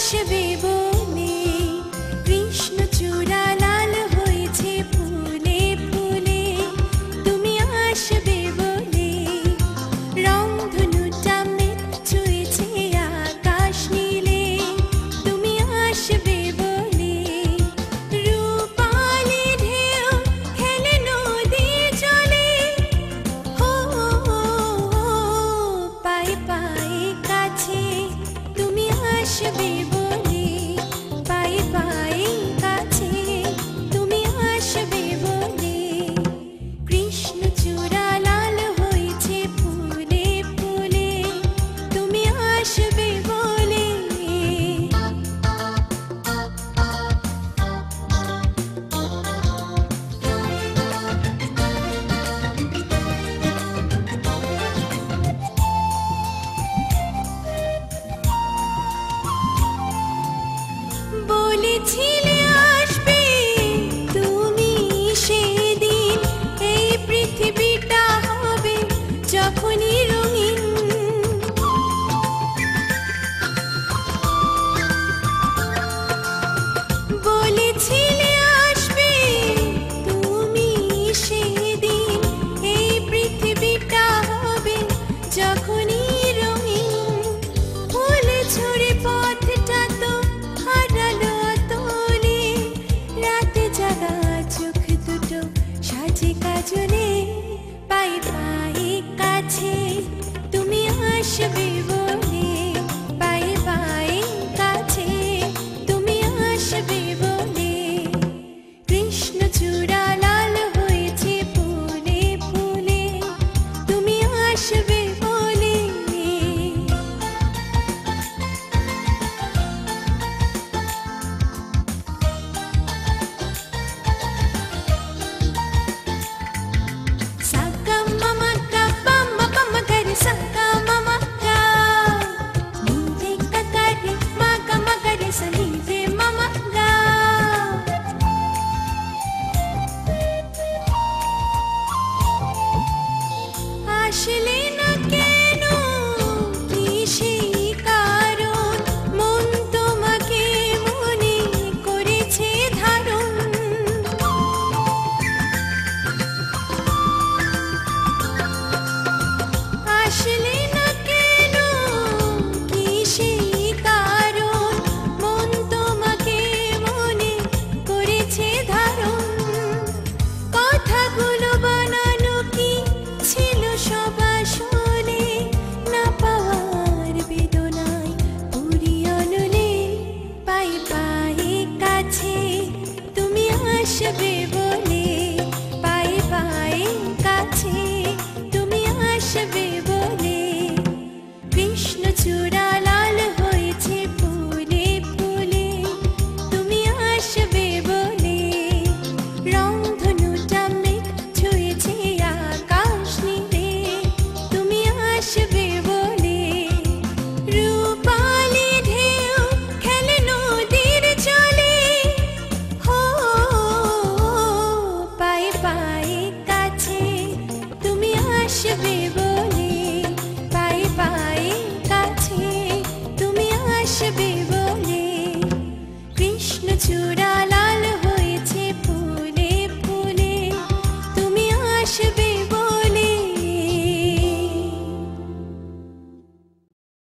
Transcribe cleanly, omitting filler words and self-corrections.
আসবে বলে কৃষ্ণচূড়া লাল হয়েছে ফুলে ফুলে, তুমি আসবে বলে রংধনুটা মেঘ ছুঁয়েছে আকাশ নীলে, তুমি আসবে বলে রূপালি ঢেউ খেলে নদীর জলে, হো পায়ে পায়ে কাছে তুমি আসবে বলে, পায়ে পায়ে কাছে তুমি আসবে বলে কৃষ্ণচূড়া লাল হয়েছে ফুলে ফুলে, তুমি আসবে বলে। বলেছিলে আসবে তুমি সেদিন, এই পৃথিবীটা হবে যখনই রঙিন। বলেছিলে আসবে তুমি সেদিন, এই পৃথিবীটা হবে যখনই রঙিন। ফুল ছড়ে পথটা তো হারালো তোলে, রাতে জাগা চোখ দুটো সাজে কাজলে, পায়ে পায়ে কাছে তুমি আসবে।